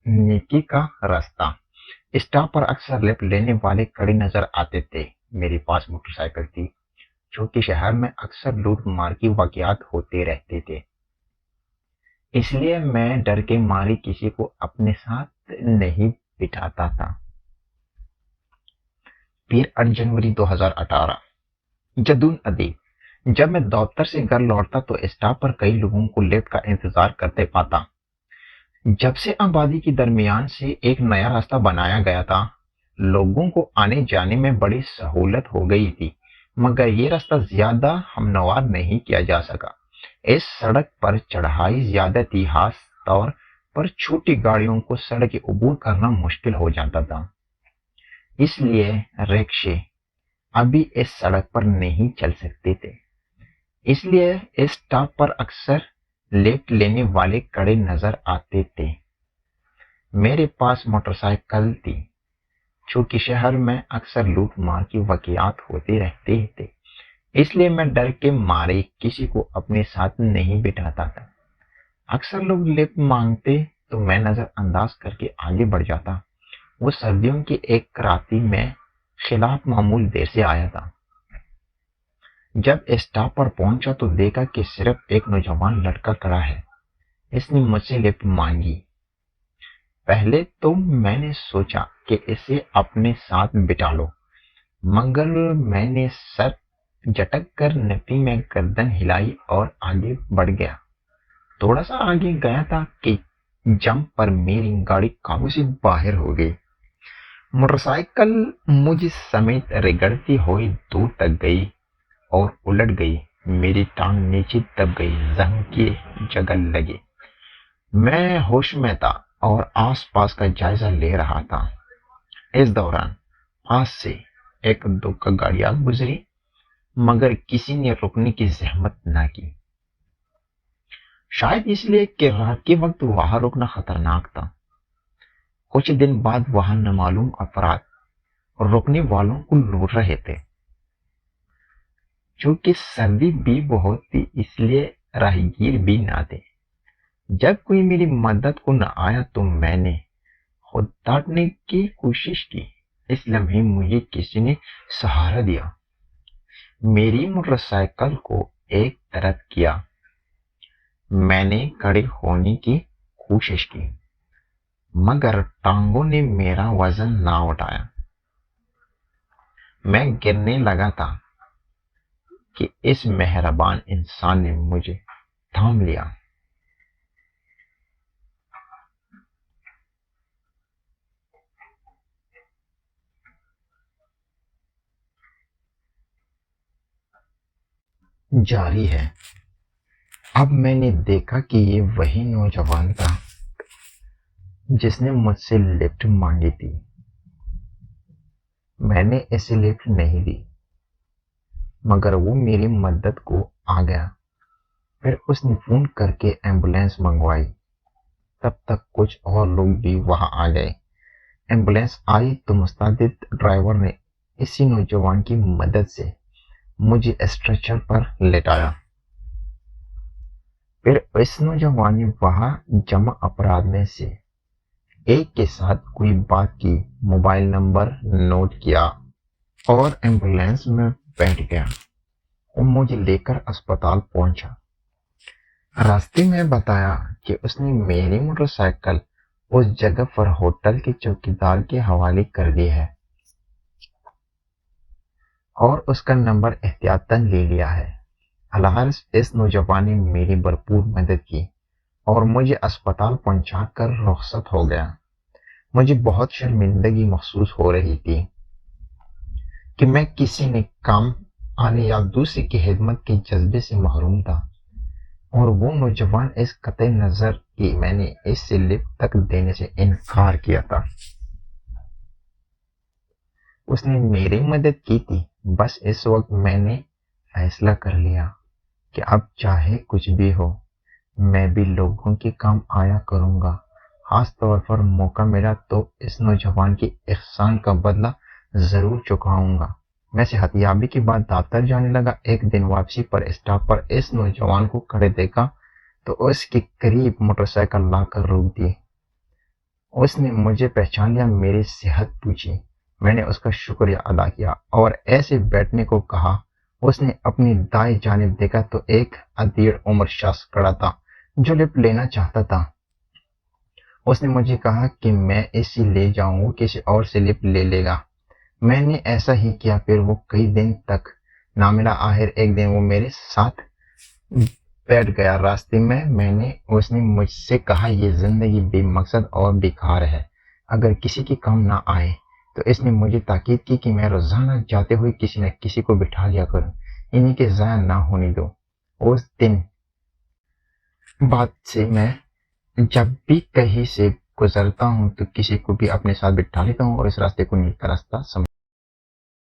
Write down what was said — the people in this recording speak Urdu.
نیکی کا راستہ۔ اسٹاپ پر اکثر لیفٹ لینے والے کھڑے نظر آتے تھے۔ میرے پاس موٹر سائیکل تھی چونکہ شہر میں اکثر لوٹ مار کی واقعات ہوتے رہتے تھے، اس لیے میں ڈر کے مارے کسی کو اپنے ساتھ نہیں بٹھاتا تھا۔ پھر 8 جنوری 2018 جدون ادیب۔ جب میں دفتر سے گھر لوٹتا تو اسٹاپ پر کئی لوگوں کو لفٹ کا انتظار کرتے پاتا۔ جب سے آبادی کے درمیان سے ایک نیا راستہ بنایا گیا تھا، لوگوں کو آنے جانے میں بڑی سہولت ہو گئی تھی، مگر یہ راستہ زیادہ ہموار نہیں کیا جا سکا۔ اس سڑک پر چڑھائی زیادہ تھی، خاص طور پر چھوٹی گاڑیوں کو سڑک عبور کرنا مشکل ہو جاتا تھا، اس لیے رکشے ابھی اس سڑک پر نہیں چل سکتے تھے۔ اس لیے اس اسٹاپ پر اکثر لیفٹ لینے والے کھڑے نظر آتے تھے۔ میرے پاس موٹر سائیکل تھی چونکہ شہر میں اکثر لوٹ مار کی واقعات ہوتے رہتے تھے، اس لیے میں ڈر کے مارے کسی کو اپنے ساتھ نہیں بٹھاتا تھا۔ اکثر لوگ لفٹ مانگتے تو میں نظر انداز کر کے آگے بڑھ جاتا۔ وہ سردیوں کی ایک راتی میں خلاف معمول دیر سے آیا تھا۔ جب اسٹاپ پر پہنچا تو دیکھا کہ صرف ایک نوجوان لڑکا کھڑا ہے۔ اس نے مجھ سے لفٹ مانگی۔ پہلے تو میں نے سوچا کہ اسے اپنے ساتھ بٹھا لو، مگر میں نے سر جھٹک کر نفی میں گردن ہلائی اور آگے بڑھ گیا۔ تھوڑا سا آگے گیا تھا کہ جمپ پر میری گاڑی قابو سے باہر ہو گئی۔ موٹر سائیکل مجھ سمیت رگڑتی ہوئی دور تک گئی اور الٹ گئی۔ میری ٹانگ نیچے دب گئی، زخم کی جگہ لگی۔ میں ہوش میں تھا اور آس پاس کا جائزہ لے رہا تھا۔ اس دوران پاس سے ایک دو گاڑیاں گزری، مگر کسی نے رکنے کی زحمت نہ کی، شاید اس لیے کہ رات کے وقت وہاں رکنا خطرناک تھا۔ کچھ دن بعد وہاں نامعلوم افراد رکنے والوں کو لوٹ رہے تھے۔ چونکہ سردی بھی بہت تھی اس لیے راہگیر بھی نہ تھے۔ جب کوئی میری مدد کو نہ آیا تو میں نے خود ڈانٹنے کی کوشش کی۔ اس لمحے مجھے کسی نے سہارا دیا، میری موٹر سائیکل کو ایک طرف کیا۔ میں نے کھڑے ہونے کی کوشش کی، مگر ٹانگوں نے میرا وزن نہ اٹھایا۔ میں گرنے لگا تھا کہ اس مہربان انسان نے مجھے تھام لیا۔ جاری ہے۔ اب میں نے دیکھا کہ یہ وہی نوجوان تھا جس نے مجھ سے لفٹ مانگی تھی۔ میں نے اسے لفٹ نہیں دی، مگر وہ میری مدد کو آ گیا۔ پھر اس نے فون کر کے ایمبولینس منگوائی۔ تب تک کچھ اور لوگ بھی وہاں آ گئے۔ ایمبولینس آئی تو مستعد ڈرائیور نے اسی نوجوان کی مدد سے مجھے اسٹریچر پر لٹایا۔ پھر اس نوجوان نے وہاں جمع افراد میں سے ایک کے ساتھ کوئی بات کی، موبائل نمبر نوٹ کیا اور ایمبولینس میں بیٹھ گیا۔ وہ مجھے لے کر اسپتال پہنچا۔ راستے میں بتایا کہ اس نے میری موٹر سائیکل اس جگہ پر ہوٹل کے چوکیدار کے حوالے کر دی ہے اور اس کا نمبر احتیاطاً لے لیا ہے۔ الحاظ اس نوجوان نے میری بھرپور مدد کی اور مجھے اسپتال پہنچا کر رخصت ہو گیا۔ مجھے بہت شرمندگی محسوس ہو رہی تھی کہ میں کسی نے کام آنے یا دوسرے کی خدمت کے جذبے سے محروم تھا، اور وہ نوجوان اس قطع نظر کہ میں نے اس سے لفٹ تک دینے سے انکار کیا تھا۔ اس نے میری مدد کی تھی۔ بس اس وقت میں نے فیصلہ کر لیا کہ اب چاہے کچھ بھی ہو، میں بھی لوگوں کے کام آیا کروں گا۔ خاص طور پر موقع ملا تو اس نوجوان کے احسان کا بدلہ ضرور چکاؤں گا۔ میں صحت یابی کے بعد دفتر جانے لگا۔ ایک دن واپسی پر اسٹاپ پر اس نوجوان کو کھڑے دیکھا تو اس کے قریب موٹر سائیکل لا کر روک دی۔ اس نے مجھے پہچان لیا، میری صحت پوچھی، میں نے اس کا شکریہ ادا کیا اور ایسے بیٹھنے کو کہا۔ اس نے اپنی دائیں جانب دیکھا تو ایک ادھیڑ عمر شخص کھڑا تھا جو لفٹ لینا چاہتا تھا۔ اس نے مجھے کہا کہ میں اسے لے جاؤں، وہ کسی اور سے لفٹ لے لے گا۔ میں نے ایسا ہی کیا، پھر وہ کئی دن تک نہ ملا۔ آخر ایک دن وہ میرے ساتھ بیٹھ گیا۔ راستے میں اس نے مجھ سے کہا، یہ زندگی بے مقصد اور بیکار ہے اگر کسی کے کام نہ آئے۔ تو اس نے مجھے تاکید کی کہ میں روزانہ جاتے ہوئے کسی نہ کسی کو بٹھا لیا کروں، انہیں کے ضائع نہ ہونے دو۔ اس دن بعد سے میں جب بھی کہیں سے گزرتا ہوں تو کسی کو بھی اپنے ساتھ بٹھا لیتا ہوں اور اس راستے کو نیک کا راستہ سمجھ